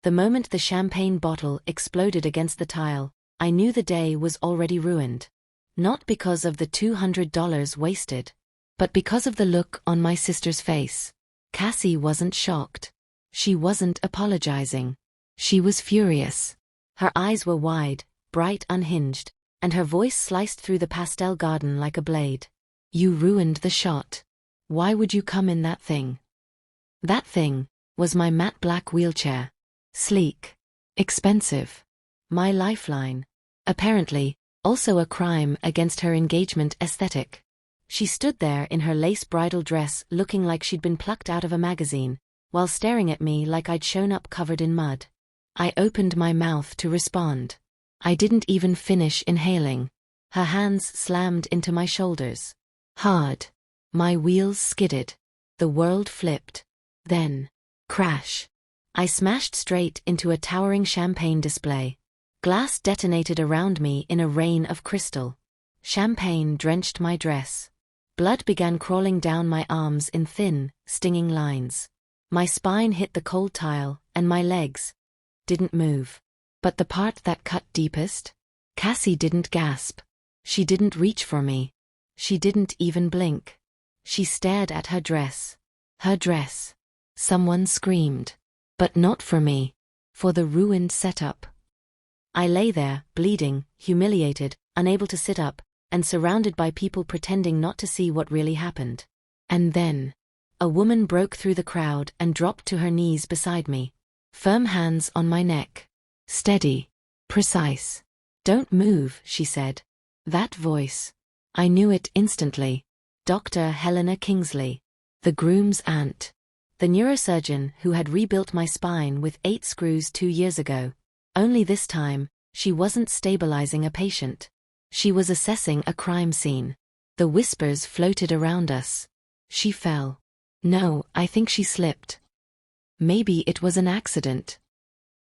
The moment the champagne bottle exploded against the tile, I knew the day was already ruined. Not because of the $200 wasted, but because of the look on my sister's face. Cassie wasn't shocked. She wasn't apologizing. She was furious. Her eyes were wide, bright, unhinged, and her voice sliced through the pastel garden like a blade. You ruined the shot. Why would you come in that thing? That thing was my matte black wheelchair. Sleek. Expensive. My lifeline. Apparently, also a crime against her engagement aesthetic. She stood there in her lace bridal dress looking like she'd been plucked out of a magazine, while staring at me like I'd shown up covered in mud. I opened my mouth to respond. I didn't even finish inhaling. Her hands slammed into my shoulders. Hard. My wheels skidded. The world flipped. Then, crash. I smashed straight into a towering champagne display. Glass detonated around me in a rain of crystal. Champagne drenched my dress. Blood began crawling down my arms in thin, stinging lines. My spine hit the cold tile, and my legs didn't move. But the part that cut deepest? Cassie didn't gasp. She didn't reach for me. She didn't even blink. She stared at her dress. Her dress. Someone screamed. But not for me. For the ruined setup. I lay there, bleeding, humiliated, unable to sit up, and surrounded by people pretending not to see what really happened. And then, a woman broke through the crowd and dropped to her knees beside me. Firm hands on my neck. Steady. Precise. Don't move, she said. That voice. I knew it instantly. Dr. Helena Kingsley. The groom's aunt. The neurosurgeon who had rebuilt my spine with 8 screws 2 years ago. Only this time, she wasn't stabilizing a patient. She was assessing a crime scene. The whispers floated around us. She fell. No, I think she slipped. Maybe it was an accident.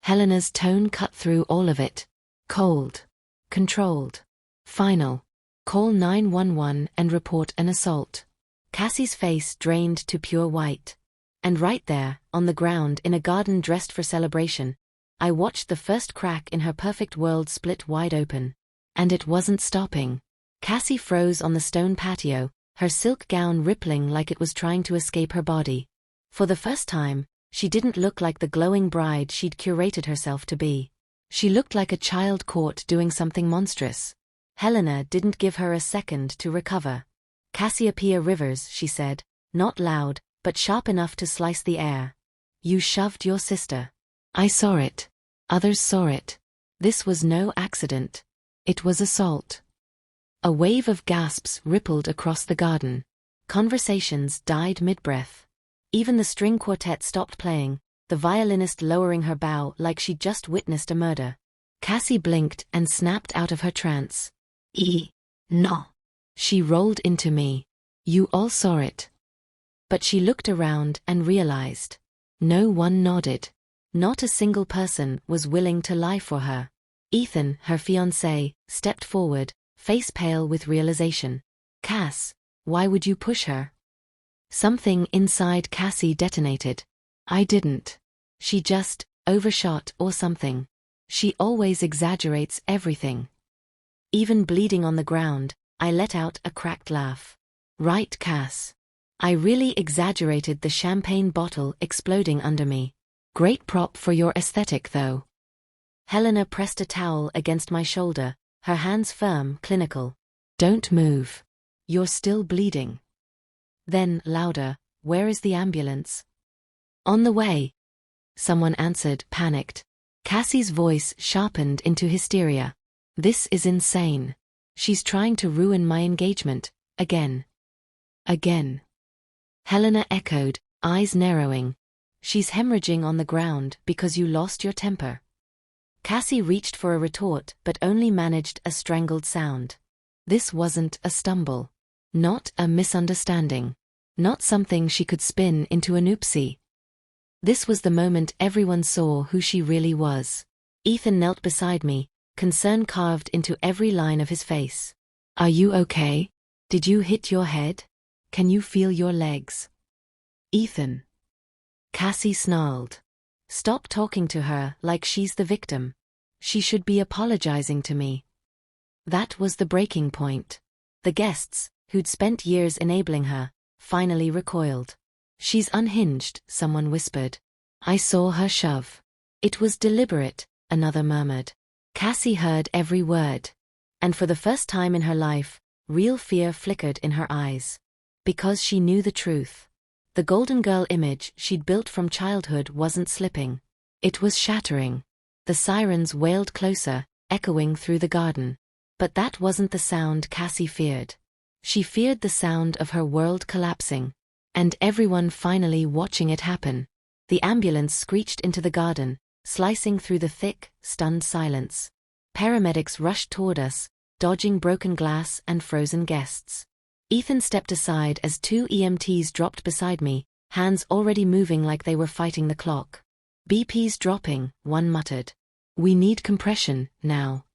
Helena's tone cut through all of it. Cold. Controlled. Final. Call 911 and report an assault. Cassie's face drained to pure white. And right there, on the ground in a garden dressed for celebration, I watched the first crack in her perfect world split wide open. And it wasn't stopping. Cassie froze on the stone patio, her silk gown rippling like it was trying to escape her body. For the first time, she didn't look like the glowing bride she'd curated herself to be. She looked like a child caught doing something monstrous. Helena didn't give her a second to recover. Cassiopeia Rivers, she said, not loud, but sharp enough to slice the air. You shoved your sister. I saw it. Others saw it. This was no accident. It was assault. A wave of gasps rippled across the garden. Conversations died mid-breath. Even the string quartet stopped playing, the violinist lowering her bow like she'd just witnessed a murder. Cassie blinked and snapped out of her trance. No. She rolled into me. You all saw it. But she looked around and realized. No one nodded. Not a single person was willing to lie for her. Ethan, her fiancé, stepped forward, face pale with realization. Cass, why would you push her? Something inside Cassie detonated. I didn't. She just overshot or something. She always exaggerates everything. Even bleeding on the ground, I let out a cracked laugh. Right, Cass. I really exaggerated the champagne bottle exploding under me. Great prop for your aesthetic, though. Helena pressed a towel against my shoulder, her hands firm, clinical. Don't move. You're still bleeding. Then, louder, where is the ambulance? On the way. Someone answered, panicked. Cassie's voice sharpened into hysteria. This is insane. She's trying to ruin my engagement, again. Again. Helena echoed, eyes narrowing. She's hemorrhaging on the ground because you lost your temper. Cassie reached for a retort but only managed a strangled sound. This wasn't a stumble. Not a misunderstanding. Not something she could spin into an oopsie. This was the moment everyone saw who she really was. Ethan knelt beside me, concern carved into every line of his face. Are you okay? Did you hit your head? Can you feel your legs? Ethan. Cassie snarled. Stop talking to her like she's the victim. She should be apologizing to me. That was the breaking point. The guests, who'd spent years enabling her, finally recoiled. She's unhinged, someone whispered. I saw her shove. It was deliberate, another murmured. Cassie heard every word. And for the first time in her life, real fear flickered in her eyes. Because she knew the truth. The golden girl image she'd built from childhood wasn't slipping. It was shattering. The sirens wailed closer, echoing through the garden. But that wasn't the sound Cassie feared. She feared the sound of her world collapsing. And everyone finally watching it happen. The ambulance screeched into the garden, slicing through the thick, stunned silence. Paramedics rushed toward us, dodging broken glass and frozen guests. Ethan stepped aside as two EMTs dropped beside me, hands already moving like they were fighting the clock. BP's dropping, one muttered. We need compression, now.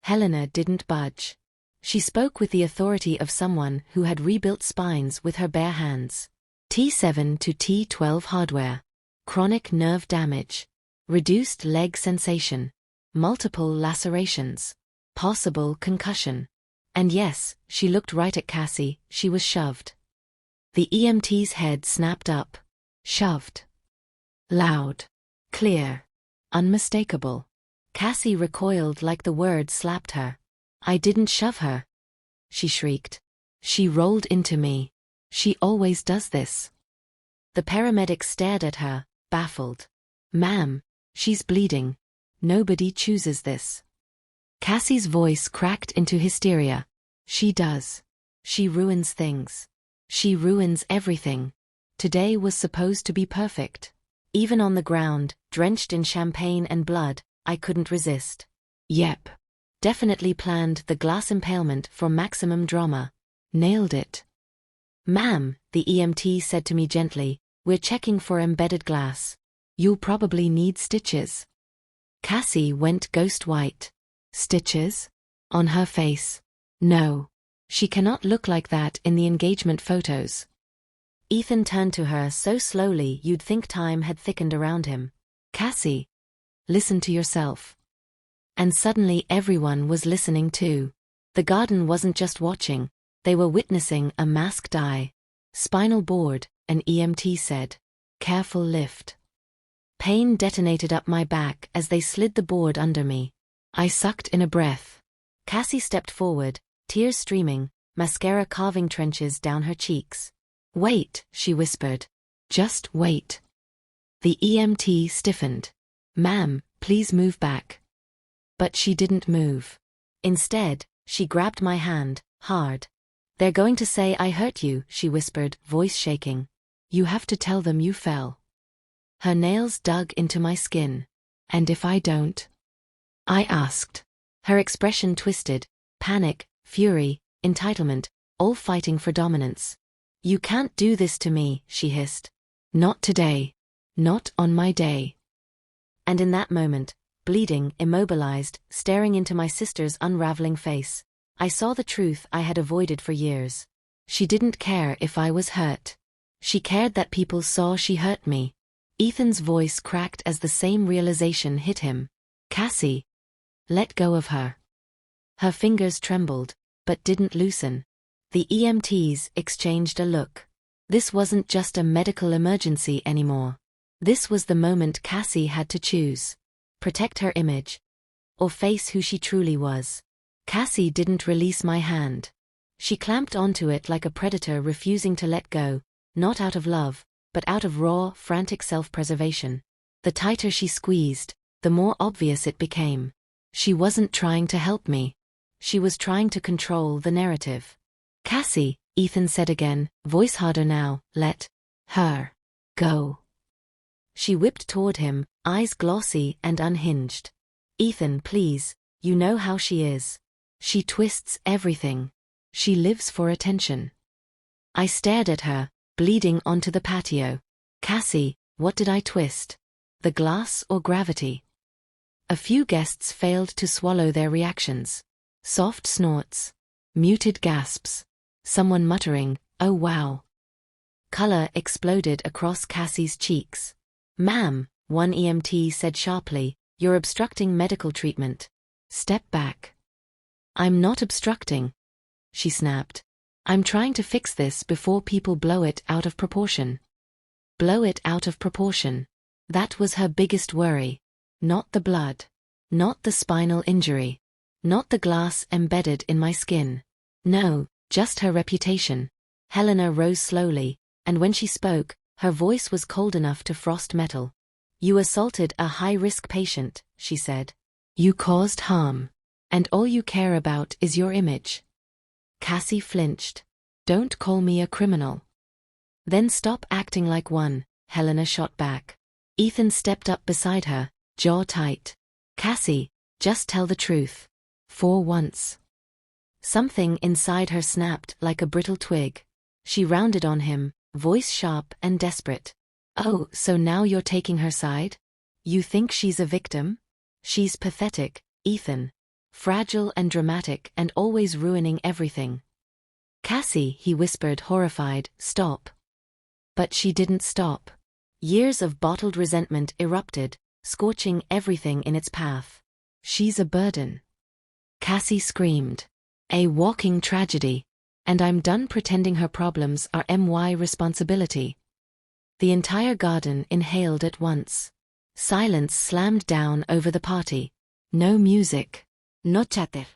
Helena didn't budge. She spoke with the authority of someone who had rebuilt spines with her bare hands. T7 to T12 hardware. Chronic nerve damage. Reduced leg sensation. Multiple lacerations. Possible concussion. And yes, she looked right at Cassie, she was shoved. The EMT's head snapped up. Shoved. Loud. Clear. Unmistakable. Cassie recoiled like the word slapped her. I didn't shove her. She shrieked. She rolled into me. She always does this. The paramedic stared at her, baffled. Ma'am, she's bleeding. Nobody chooses this. Cassie's voice cracked into hysteria. She does. She ruins things. She ruins everything. Today was supposed to be perfect. Even on the ground, drenched in champagne and blood, I couldn't resist. Yep. Definitely planned the glass impalement for maximum drama. Nailed it. Ma'am, the EMT said to me gently, we're checking for embedded glass. You'll probably need stitches. Cassie went ghost white. Stitches? On her face. No. She cannot look like that in the engagement photos. Ethan turned to her so slowly you'd think time had thickened around him. Cassie. Listen to yourself. And suddenly everyone was listening too. The garden wasn't just watching, they were witnessing a mask die. Spinal board, an EMT said. Careful lift. Pain detonated up my back as they slid the board under me. I sucked in a breath. Cassie stepped forward, tears streaming, mascara carving trenches down her cheeks. Wait, she whispered. Just wait. The EMT stiffened. Ma'am, please move back. But she didn't move. Instead, she grabbed my hand, hard. They're going to say I hurt you, she whispered, voice shaking. You have to tell them you fell. Her nails dug into my skin. And if I don't? I asked. Her expression twisted. Panic, fury, entitlement, all fighting for dominance. You can't do this to me, she hissed. Not today. Not on my day. And in that moment, bleeding, immobilized, staring into my sister's unraveling face, I saw the truth I had avoided for years. She didn't care if I was hurt. She cared that people saw she hurt me. Ethan's voice cracked as the same realization hit him. Cassie. Let go of her. Her fingers trembled, but didn't loosen. The EMTs exchanged a look. This wasn't just a medical emergency anymore. This was the moment Cassie had to choose. Protect her image. Or face who she truly was. Cassie didn't release my hand. She clamped onto it like a predator refusing to let go, not out of love, but out of raw, frantic self-preservation. The tighter she squeezed, the more obvious it became. She wasn't trying to help me. She was trying to control the narrative. Cassie, Ethan said again, voice harder now, let her go. She whipped toward him, eyes glossy and unhinged. Ethan, please, you know how she is. She twists everything. She lives for attention. I stared at her, bleeding onto the patio. Cassie, what did I twist? The glass or gravity? A few guests failed to swallow their reactions. Soft snorts. Muted gasps. Someone muttering, oh wow. Color exploded across Cassie's cheeks. Ma'am, one EMT said sharply. You're obstructing medical treatment. Step back. I'm not obstructing, she snapped. I'm trying to fix this before people blow it out of proportion. Blow it out of proportion. That was her biggest worry. Not the blood. Not the spinal injury. Not the glass embedded in my skin. No, just her reputation. Helena rose slowly, and when she spoke, her voice was cold enough to frost metal. You assaulted a high-risk patient, she said. You caused harm. And all you care about is your image. Cassie flinched. Don't call me a criminal. Then stop acting like one, Helena shot back. Ethan stepped up beside her, jaw tight. Cassie, just tell the truth. For once. Something inside her snapped like a brittle twig. She rounded on him, voice sharp and desperate. Oh, so now you're taking her side? You think she's a victim? She's pathetic, Ethan. Fragile and dramatic and always ruining everything. Cassie, he whispered, horrified, stop. But she didn't stop. Years of bottled resentment erupted, scorching everything in its path. She's a burden. Cassie screamed. A walking tragedy. And I'm done pretending her problems are my responsibility. The entire garden inhaled at once. Silence slammed down over the party. No music. No chatter.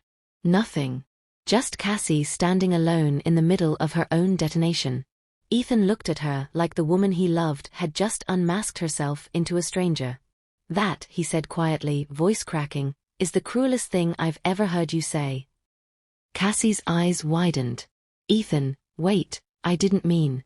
Nothing. Just Cassie standing alone in the middle of her own detonation. Ethan looked at her like the woman he loved had just unmasked herself into a stranger. That, he said quietly, voice cracking, is the cruelest thing I've ever heard you say. Cassie's eyes widened. Ethan, wait, I didn't mean.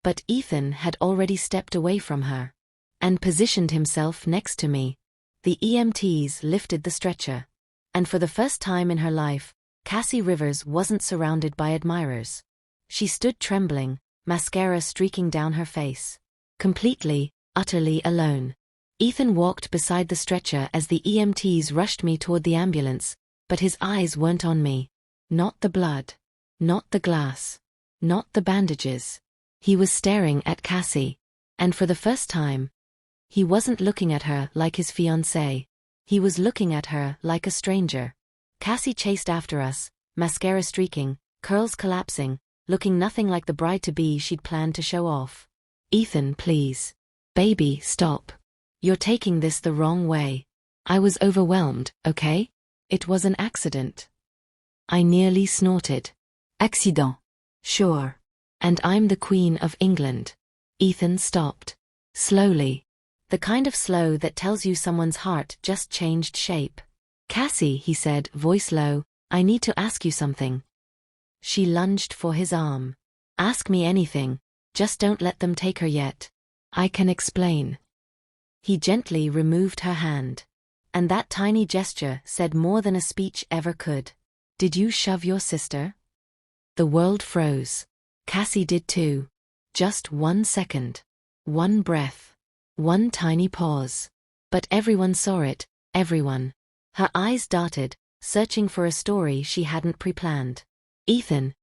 But Ethan had already stepped away from her. And positioned himself next to me. The EMTs lifted the stretcher. And for the first time in her life, Cassie Rivers wasn't surrounded by admirers. She stood trembling, mascara streaking down her face. Completely, utterly alone. Ethan walked beside the stretcher as the EMTs rushed me toward the ambulance, but his eyes weren't on me. Not the blood. Not the glass. Not the bandages. He was staring at Cassie. And for the first time, he wasn't looking at her like his fiancée. He was looking at her like a stranger. Cassie chased after us, mascara streaking, curls collapsing, looking nothing like the bride-to-be she'd planned to show off. Ethan, please. Baby, stop. You're taking this the wrong way. I was overwhelmed, okay? It was an accident. I nearly snorted. Accident. Sure. And I'm the Queen of England. Ethan stopped. Slowly. The kind of slow that tells you someone's heart just changed shape. Cassie, he said, voice low, I need to ask you something. She lunged for his arm. Ask me anything, just don't let them take her yet. I can explain. He gently removed her hand. And that tiny gesture said more than a speech ever could. Did you shove your sister? The world froze. Cassie did too. Just 1 second. One breath. One tiny pause. But everyone saw it, everyone. Her eyes darted, searching for a story she hadn't pre-planned. Ethan.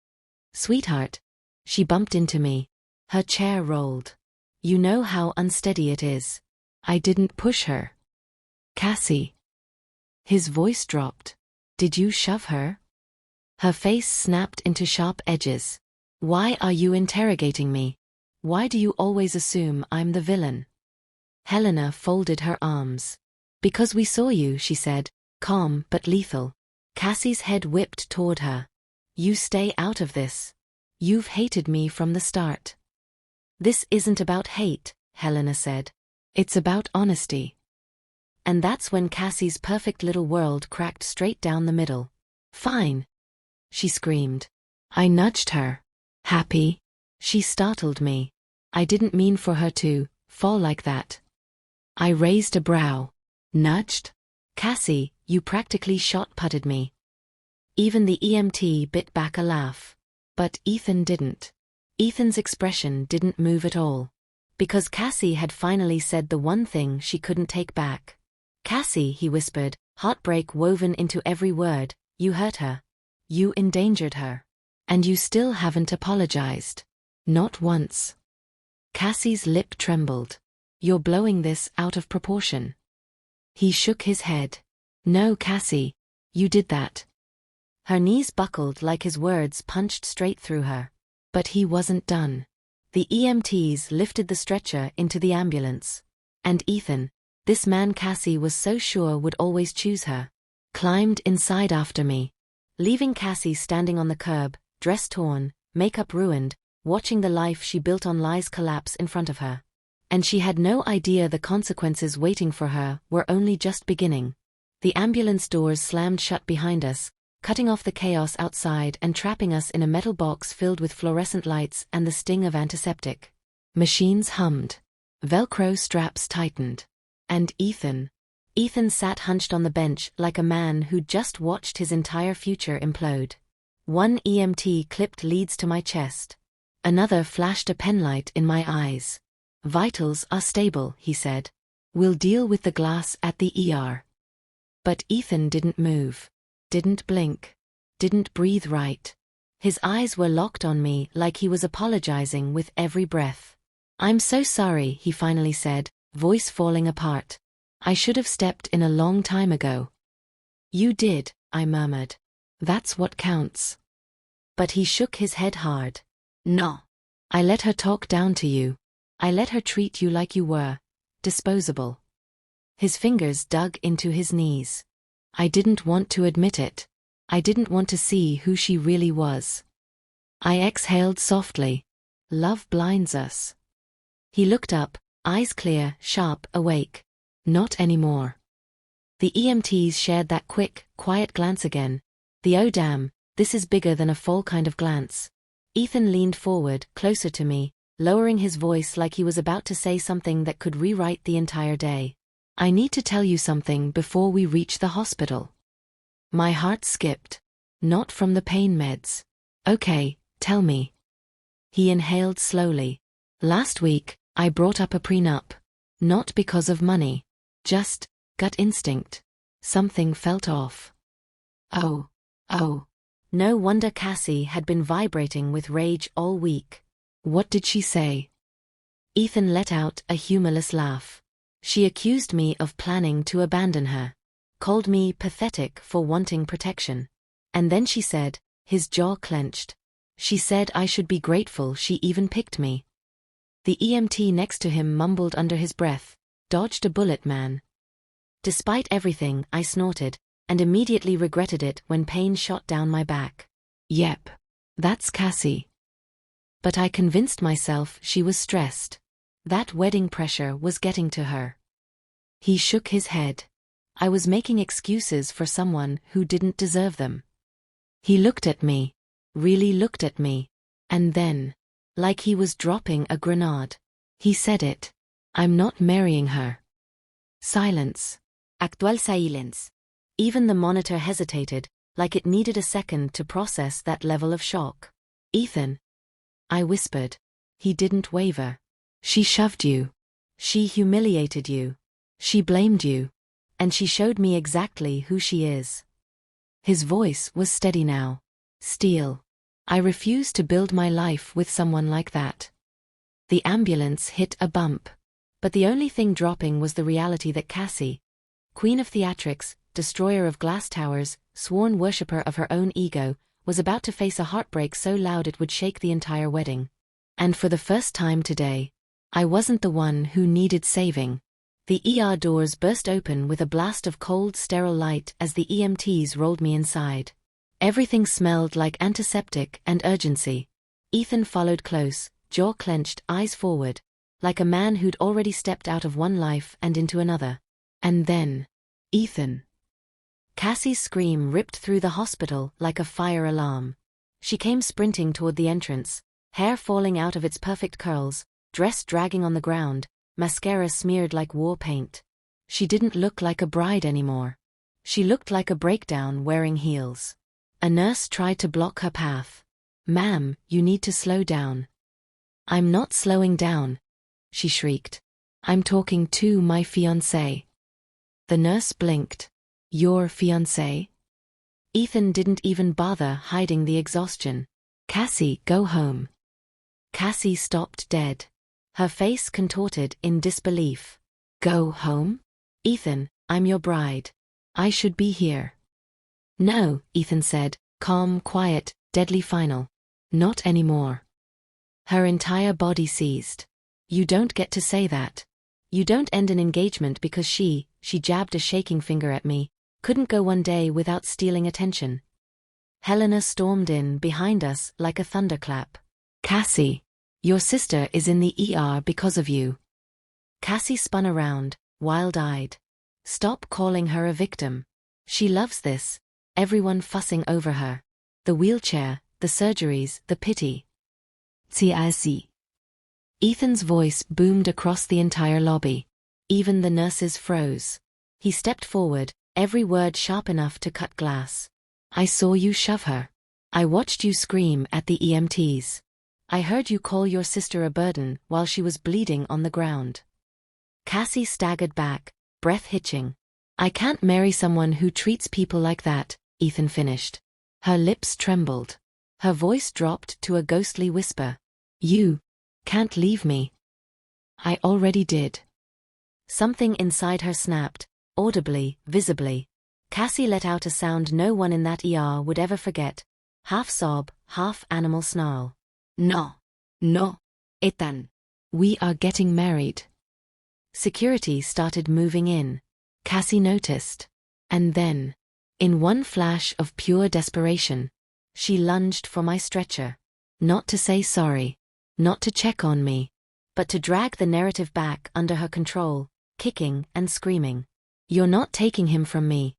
Sweetheart. She bumped into me. Her chair rolled. You know how unsteady it is. I didn't push her. Cassie. His voice dropped. Did you shove her? Her face snapped into sharp edges. Why are you interrogating me? Why do you always assume I'm the villain? Helena folded her arms. Because we saw you, she said, calm but lethal. Cassie's head whipped toward her. You stay out of this. You've hated me from the start. This isn't about hate, Helena said. It's about honesty. And that's when Cassie's perfect little world cracked straight down the middle. Fine. She screamed. I nudged her. Happy? She startled me. I didn't mean for her to fall like that. I raised a brow. Nudged? Cassie, you practically shot-putted me. Even the EMT bit back a laugh. But Ethan didn't. Ethan's expression didn't move at all. Because Cassie had finally said the one thing she couldn't take back. Cassie, he whispered, heartbreak woven into every word, you hurt her. You endangered her. And you still haven't apologized. Not once. Cassie's lip trembled. You're blowing this out of proportion. He shook his head. No, Cassie. You did that. Her knees buckled like his words punched straight through her. But he wasn't done. The EMTs lifted the stretcher into the ambulance. And Ethan, this man Cassie was so sure would always choose her, climbed inside after me, leaving Cassie standing on the curb, dress torn, makeup ruined, watching the life she built on lies collapse in front of her. And she had no idea the consequences waiting for her were only just beginning. The ambulance doors slammed shut behind us, cutting off the chaos outside and trapping us in a metal box filled with fluorescent lights and the sting of antiseptic. Machines hummed. Velcro straps tightened. And Ethan sat hunched on the bench like a man who'd just watched his entire future implode. One EMT clipped leads to my chest. Another flashed a penlight in my eyes. Vitals are stable, he said. We'll deal with the glass at the ER. But Ethan didn't move. Didn't blink. Didn't breathe right. His eyes were locked on me like he was apologizing with every breath. I'm so sorry, he finally said, voice falling apart. I should have stepped in a long time ago. You did, I murmured. That's what counts. But he shook his head hard. No. I let her talk down to you. I let her treat you like you were disposable. His fingers dug into his knees. I didn't want to admit it. I didn't want to see who she really was. I exhaled softly. Love blinds us. He looked up, eyes clear, sharp, awake. Not anymore. The EMTs shared that quick, quiet glance again. The oh damn, this is bigger than a fall kind of glance. Ethan leaned forward, closer to me, lowering his voice like he was about to say something that could rewrite the entire day. I need to tell you something before we reach the hospital. My heart skipped. Not from the pain meds. Okay, tell me. He inhaled slowly. Last week, I brought up a prenup. Not because of money. Just gut instinct. Something felt off. Oh. No wonder Cassie had been vibrating with rage all week. What did she say? Ethan let out a humorless laugh. She accused me of planning to abandon her. Called me pathetic for wanting protection. And then she said, his jaw clenched. She said I should be grateful she even picked me. The EMT next to him mumbled under his breath, dodged a bullet, man. Despite everything, I snorted, and immediately regretted it when pain shot down my back. Yep. That's Cassie. But I convinced myself she was stressed. That wedding pressure was getting to her. He shook his head. I was making excuses for someone who didn't deserve them. He looked at me. Really looked at me. And then, like he was dropping a grenade, he said it. I'm not marrying her. Silence. Actual silence. Even the monitor hesitated, like it needed a second to process that level of shock. Ethan. I whispered. He didn't waver. She shoved you. She humiliated you. She blamed you. And she showed me exactly who she is. His voice was steady now. Steel. I refuse to build my life with someone like that. The ambulance hit a bump. But the only thing dropping was the reality that Cassie, queen of theatrics, destroyer of glass towers, sworn worshipper of her own ego, was about to face a heartbreak so loud it would shake the entire wedding. And for the first time today, I wasn't the one who needed saving. The ER doors burst open with a blast of cold, sterile light as the EMTs rolled me inside. Everything smelled like antiseptic and urgency. Ethan followed close, jaw clenched, eyes forward, like a man who'd already stepped out of one life and into another. And then, Ethan. Cassie's scream ripped through the hospital like a fire alarm. She came sprinting toward the entrance, hair falling out of its perfect curls, dress dragging on the ground, mascara smeared like war paint. She didn't look like a bride anymore. She looked like a breakdown wearing heels. A nurse tried to block her path. Ma'am, you need to slow down. I'm not slowing down, she shrieked. I'm talking to my fiancé. The nurse blinked. Your fiancé? Ethan didn't even bother hiding the exhaustion. Cassie, go home. Cassie stopped dead. Her face contorted in disbelief. Go home? Ethan, I'm your bride. I should be here. No, Ethan said, calm, quiet, deadly final. Not anymore. Her entire body seized. You don't get to say that. You don't end an engagement because she jabbed a shaking finger at me, couldn't go one day without stealing attention. Helena stormed in behind us like a thunderclap. Cassie, your sister is in the ER because of you. Cassie spun around, wild-eyed. Stop calling her a victim. She loves this. Everyone fussing over her. The wheelchair, the surgeries, the pity. See. Ethan's voice boomed across the entire lobby. Even the nurses froze. He stepped forward, every word sharp enough to cut glass. I saw you shove her. I watched you scream at the EMTs. I heard you call your sister a burden while she was bleeding on the ground. Cassie staggered back, breath hitching. I can't marry someone who treats people like that, Ethan finished. Her lips trembled. Her voice dropped to a ghostly whisper. You can't leave me. I already did. Something inside her snapped, audibly, visibly. Cassie let out a sound no one in that ER would ever forget. Half sob, half animal snarl. No, Ethan. We are getting married. Security started moving in. Cassie noticed. And then, in one flash of pure desperation, she lunged for my stretcher. Not to say sorry. Not to check on me. But to drag the narrative back under her control, kicking and screaming. You're not taking him from me.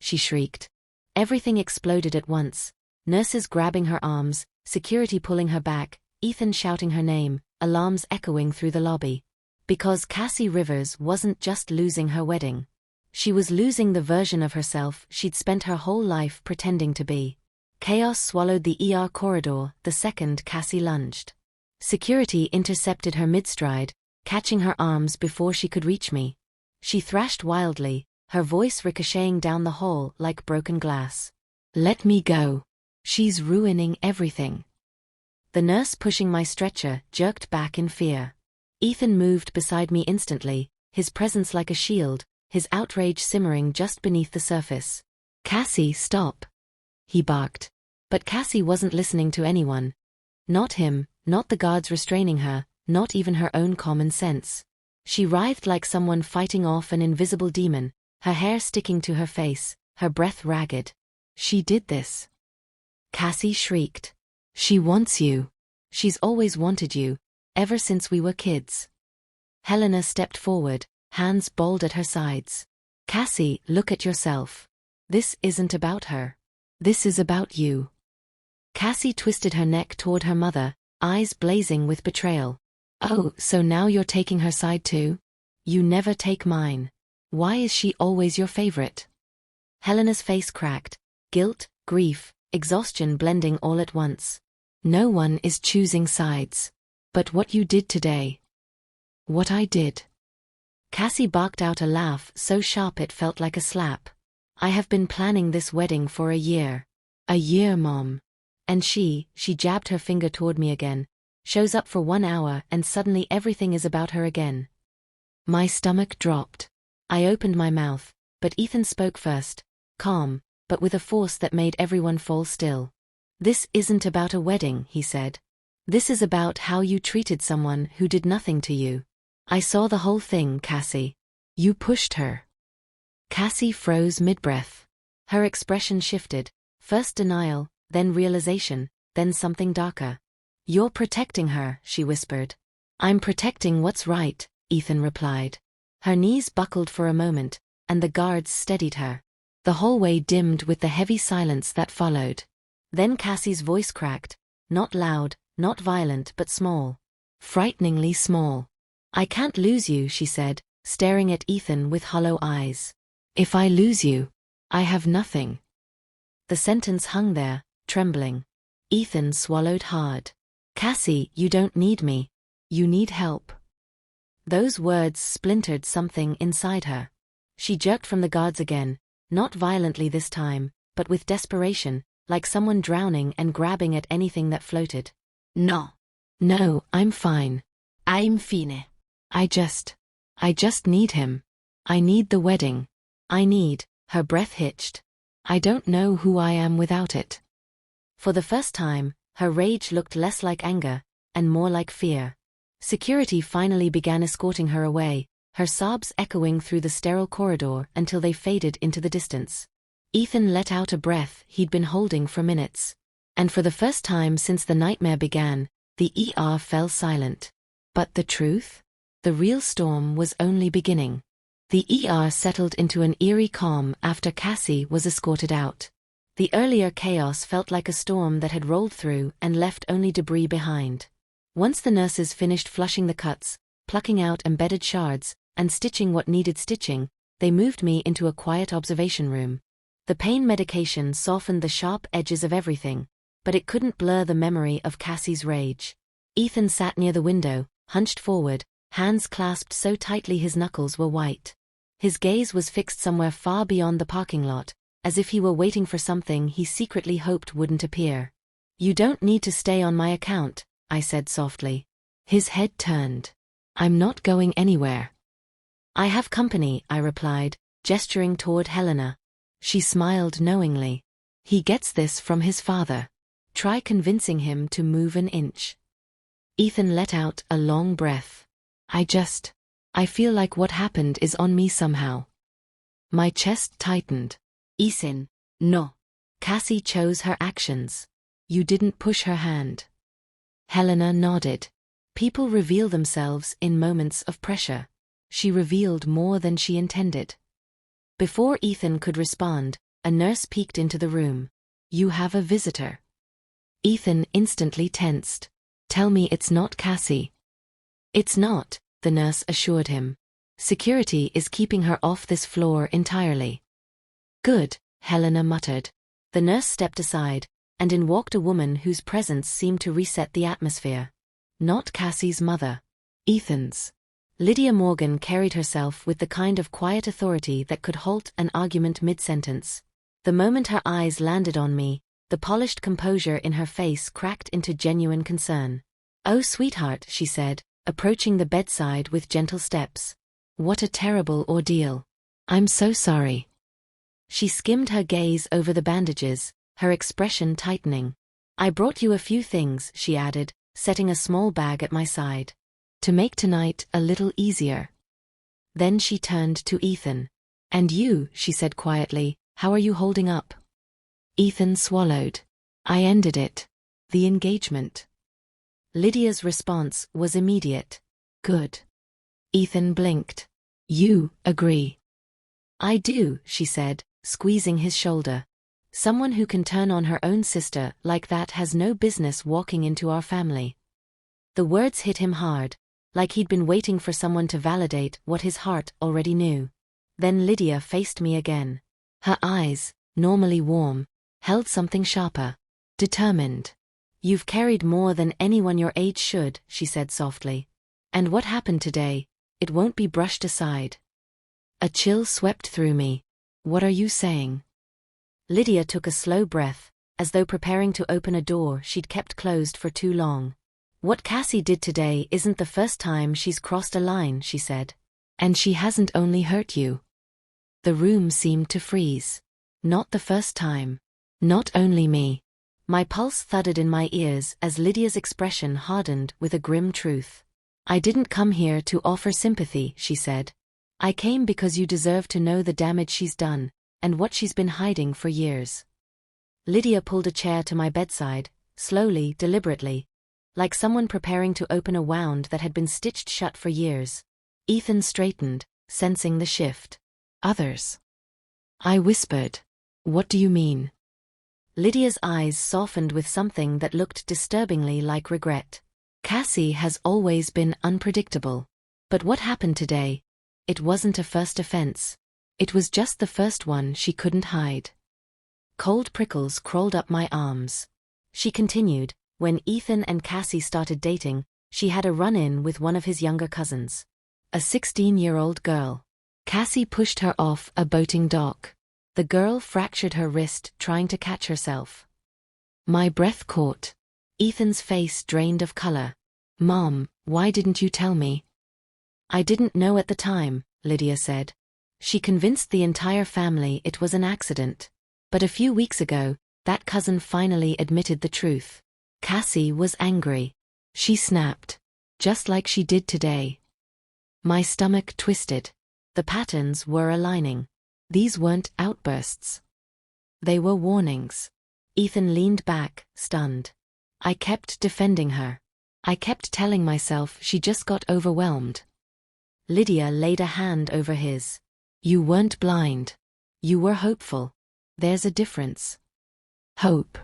She shrieked. Everything exploded at once. Nurses grabbing her arms, security pulling her back, Ethan shouting her name, alarms echoing through the lobby. Because Cassie Rivers wasn't just losing her wedding. She was losing the version of herself she'd spent her whole life pretending to be. Chaos swallowed the ER corridor the second Cassie lunged. Security intercepted her mid-stride, catching her arms before she could reach me. She thrashed wildly, her voice ricocheting down the hall like broken glass. Let me go. She's ruining everything. The nurse pushing my stretcher jerked back in fear. Ethan moved beside me instantly, his presence like a shield, his outrage simmering just beneath the surface. Cassie, stop. He barked. But Cassie wasn't listening to anyone. Not him, not the guards restraining her, not even her own common sense. She writhed like someone fighting off an invisible demon, her hair sticking to her face, her breath ragged. She did this. Cassie shrieked. She wants you. She's always wanted you, ever since we were kids. Helena stepped forward, hands balled at her sides. Cassie, look at yourself. This isn't about her. This is about you. Cassie twisted her neck toward her mother, eyes blazing with betrayal. Oh, so now you're taking her side too? You never take mine. Why is she always your favorite? Helena's face cracked. Guilt, grief, exhaustion blending all at once. No one is choosing sides. But what you did today. What I did. Cassie barked out a laugh so sharp it felt like a slap. I have been planning this wedding for a year. A year, Mom. And she jabbed her finger toward me again. Shows up for 1 hour and suddenly everything is about her again. My stomach dropped. I opened my mouth, but Ethan spoke first, calm, but with a force that made everyone fall still. This isn't about a wedding, he said. This is about how you treated someone who did nothing to you. I saw the whole thing, Cassie. You pushed her. Cassie froze mid-breath. Her expression shifted, first denial, then realization, then something darker. You're protecting her, she whispered. I'm protecting what's right, Ethan replied. Her knees buckled for a moment, and the guards steadied her. The hallway dimmed with the heavy silence that followed. Then Cassie's voice cracked, not loud, not violent but small. Frighteningly small. I can't lose you, she said, staring at Ethan with hollow eyes. If I lose you, I have nothing. The sentence hung there, trembling. Ethan swallowed hard. Cassie, you don't need me. You need help. Those words splintered something inside her. She jerked from the guards again, not violently this time, but with desperation, like someone drowning and grabbing at anything that floated. No, I'm fine. infine. I just need him. I need the wedding. Her breath hitched. I don't know who I am without it. For the first time, her rage looked less like anger, and more like fear. Security finally began escorting her away, her sobs echoing through the sterile corridor until they faded into the distance. Ethan let out a breath he'd been holding for minutes. And for the first time since the nightmare began, the ER fell silent. But the truth? The real storm was only beginning. The ER settled into an eerie calm after Cassie was escorted out. The earlier chaos felt like a storm that had rolled through and left only debris behind. Once the nurses finished flushing the cuts, plucking out embedded shards, and stitching what needed stitching, they moved me into a quiet observation room. The pain medication softened the sharp edges of everything, but it couldn't blur the memory of Cassie's rage. Ethan sat near the window, hunched forward, hands clasped so tightly his knuckles were white. His gaze was fixed somewhere far beyond the parking lot, as if he were waiting for something he secretly hoped wouldn't appear. "You don't need to stay on my account," I said softly. His head turned. "I'm not going anywhere." "I have company," I replied, gesturing toward Helena. She smiled knowingly. "He gets this from his father. Try convincing him to move an inch." Ethan let out a long breath. I feel like what happened is on me somehow." My chest tightened. Ethan, no. Cassie chose her actions. You didn't push her hand. Helena nodded. People reveal themselves in moments of pressure. She revealed more than she intended. Before Ethan could respond, a nurse peeked into the room. "You have a visitor." Ethan instantly tensed. "Tell me it's not Cassie." "It's not," the nurse assured him. "Security is keeping her off this floor entirely." "Good," Helena muttered. The nurse stepped aside, and in walked a woman whose presence seemed to reset the atmosphere. Not Cassie's mother. Ethan's. Lydia Morgan carried herself with the kind of quiet authority that could halt an argument mid-sentence. The moment her eyes landed on me, the polished composure in her face cracked into genuine concern. "Oh, sweetheart," she said, approaching the bedside with gentle steps. "What a terrible ordeal. I'm so sorry." She skimmed her gaze over the bandages, her expression tightening. "I brought you a few things," she added, setting a small bag at my side. "To make tonight a little easier." Then she turned to Ethan. "And you," she said quietly, "how are you holding up?" Ethan swallowed. "I ended it. The engagement." Lydia's response was immediate. "Good." Ethan blinked. "You agree?" "I do," she said, squeezing his shoulder. "Someone who can turn on her own sister like that has no business walking into our family." The words hit him hard, like he'd been waiting for someone to validate what his heart already knew. Then Lydia faced me again. Her eyes, normally warm, held something sharper. Determined. "You've carried more than anyone your age should," she said softly. "And what happened today, it won't be brushed aside." A chill swept through me. "What are you saying?" Lydia took a slow breath, as though preparing to open a door she'd kept closed for too long. "What Cassie did today isn't the first time she's crossed a line," she said. "And she hasn't only hurt you." The room seemed to freeze. "Not the first time. Not only me." My pulse thudded in my ears as Lydia's expression hardened with a grim truth. "I didn't come here to offer sympathy," she said. "I came because you deserve to know the damage she's done, and what she's been hiding for years." Lydia pulled a chair to my bedside, slowly, deliberately, like someone preparing to open a wound that had been stitched shut for years. Ethan straightened, sensing the shift. "Others?" I whispered. "What do you mean?" Lydia's eyes softened with something that looked disturbingly like regret. "Cassie has always been unpredictable. But what happened today? It wasn't a first offense. It was just the first one she couldn't hide." Cold prickles crawled up my arms. She continued, "When Ethan and Cassie started dating, she had a run-in with one of his younger cousins. A 16-year-old girl. Cassie pushed her off a boating dock. The girl fractured her wrist trying to catch herself." My breath caught. Ethan's face drained of color. Mom, why didn't you tell me? I didn't know at the time, Lydia said. She convinced the entire family it was an accident. But a few weeks ago, that cousin finally admitted the truth. Cassie was angry. She snapped. Just like she did today. My stomach twisted. The patterns were aligning. These weren't outbursts. They were warnings. Ethan leaned back, stunned. I kept defending her. I kept telling myself she just got overwhelmed. Lydia laid a hand over his. You weren't blind. You were hopeful. There's a difference. Hope.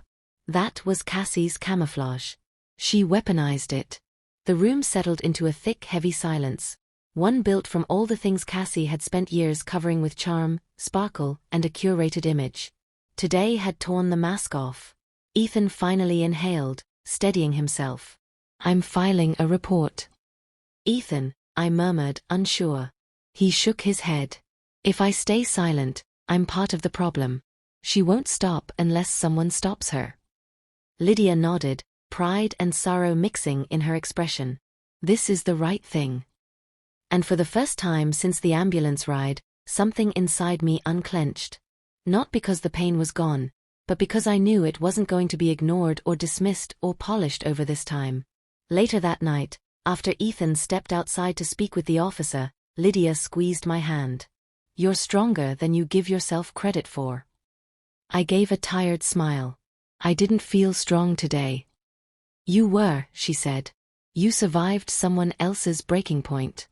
That was Cassie's camouflage. She weaponized it. The room settled into a thick, heavy silence. One built from all the things Cassie had spent years covering with charm, sparkle, and a curated image. Today had torn the mask off. Ethan finally inhaled, steadying himself. I'm filing a report. Ethan, I murmured, unsure. He shook his head. If I stay silent, I'm part of the problem. She won't stop unless someone stops her. Lydia nodded, pride and sorrow mixing in her expression. This is the right thing. And for the first time since the ambulance ride, something inside me unclenched. Not because the pain was gone, but because I knew it wasn't going to be ignored or dismissed or polished over this time. Later that night, after Ethan stepped outside to speak with the officer, Lydia squeezed my hand. You're stronger than you give yourself credit for. I gave a tired smile. I didn't feel strong today. You were, she said. You survived someone else's breaking point.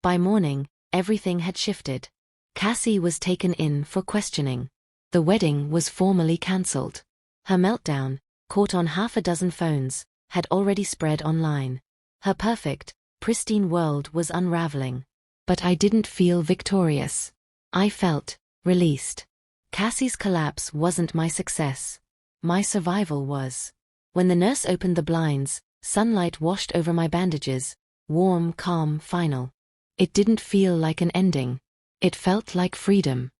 By morning, everything had shifted. Cassie was taken in for questioning. The wedding was formally cancelled. Her meltdown, caught on half a dozen phones, had already spread online. Her perfect, pristine world was unraveling. But I didn't feel victorious. I felt released. Cassie's collapse wasn't my success. My survival was. When the nurse opened the blinds, sunlight washed over my bandages, warm, calm, final. It didn't feel like an ending. It felt like freedom.